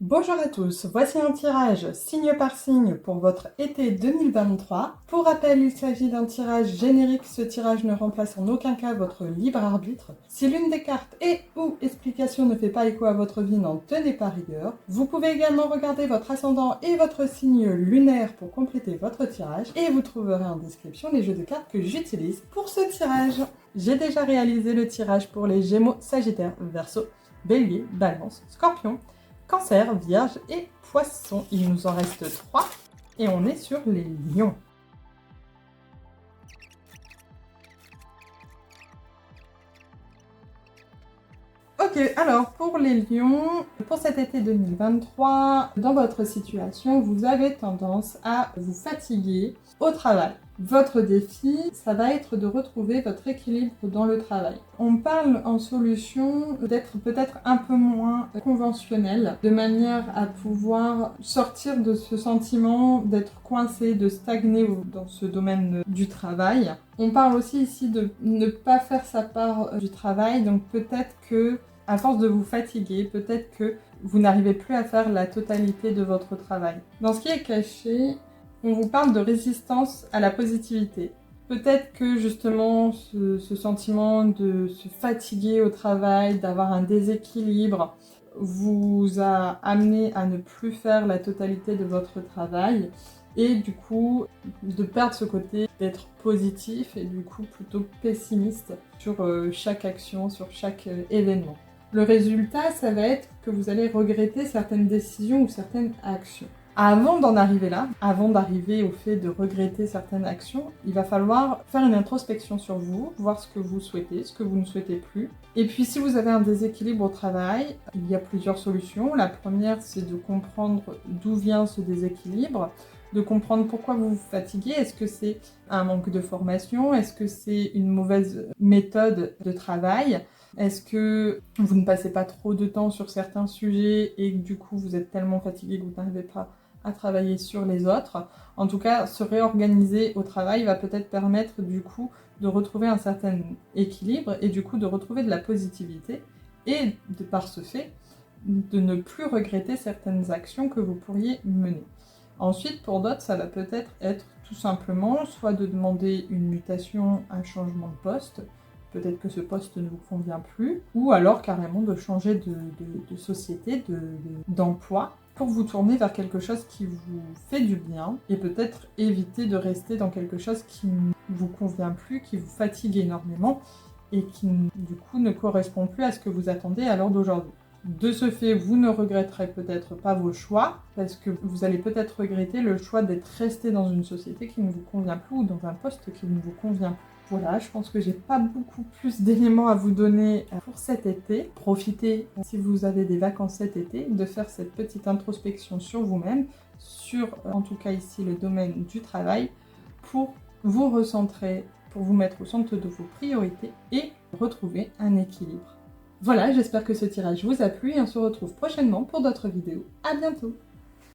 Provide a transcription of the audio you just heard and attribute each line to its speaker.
Speaker 1: Bonjour à tous, voici un tirage signe par signe pour votre été 2023. Pour rappel, il s'agit d'un tirage générique, ce tirage ne remplace en aucun cas votre libre arbitre. Si l'une des cartes et ou explication ne fait pas écho à votre vie, n'en tenez pas rigueur. Vous pouvez également regarder votre ascendant et votre signe lunaire pour compléter votre tirage et vous trouverez en description les jeux de cartes que j'utilise pour ce tirage. J'ai déjà réalisé le tirage pour les Gémeaux, Sagittaire, Verseau, Bélier, Balance, Scorpion, Cancer, Vierge et Poisson. Il nous en reste 3 et on est sur les lions. Ok, alors pour les lions, pour cet été 2023, dans votre situation, vous avez tendance à vous fatiguer au travail. Votre défi, ça va être de retrouver votre équilibre dans le travail. On parle en solution d'être peut-être un peu moins conventionnel, de manière à pouvoir sortir de ce sentiment d'être coincé, de stagner dans ce domaine du travail. On parle aussi ici de ne pas faire sa part du travail, donc peut-être que à force de vous fatiguer, peut-être que vous n'arrivez plus à faire la totalité de votre travail. Dans ce qui est caché, on vous parle de résistance à la positivité. Peut-être que justement ce sentiment de se fatiguer au travail, d'avoir un déséquilibre, vous a amené à ne plus faire la totalité de votre travail et du coup de perdre ce côté d'être positif et du coup plutôt pessimiste sur chaque action, sur chaque événement. Le résultat, ça va être que vous allez regretter certaines décisions ou certaines actions. Avant d'en arriver là, avant d'arriver au fait de regretter certaines actions, il va falloir faire une introspection sur vous, voir ce que vous souhaitez, ce que vous ne souhaitez plus. Et puis si vous avez un déséquilibre au travail, il y a plusieurs solutions. La première, c'est de comprendre d'où vient ce déséquilibre, de comprendre pourquoi vous vous fatiguez. Est-ce que c'est un manque de formation? Est-ce que c'est une mauvaise méthode de travail? Est-ce que vous ne passez pas trop de temps sur certains sujets et que du coup vous êtes tellement fatigué que vous n'arrivez pas à travailler sur les autres? En tout cas, se réorganiser au travail va peut-être permettre du coup de retrouver un certain équilibre et du coup de retrouver de la positivité et de par ce fait de ne plus regretter certaines actions que vous pourriez mener. Ensuite, pour d'autres, ça va peut-être être tout simplement soit de demander une mutation, un changement de poste, peut-être que ce poste ne vous convient plus, ou alors carrément de changer de société, d'emploi, pour vous tourner vers quelque chose qui vous fait du bien, et peut-être éviter de rester dans quelque chose qui ne vous convient plus, qui vous fatigue énormément, et qui du coup ne correspond plus à ce que vous attendez à l'heure d'aujourd'hui. De ce fait, vous ne regretterez peut-être pas vos choix, parce que vous allez peut-être regretter le choix d'être resté dans une société qui ne vous convient plus, ou dans un poste qui ne vous convient plus. Voilà, je pense que j'ai pas beaucoup plus d'éléments à vous donner pour cet été. Profitez, si vous avez des vacances cet été, de faire cette petite introspection sur vous-même, sur, en tout cas ici, le domaine du travail, pour vous recentrer, pour vous mettre au centre de vos priorités et retrouver un équilibre. Voilà, j'espère que ce tirage vous a plu et on se retrouve prochainement pour d'autres vidéos. À bientôt!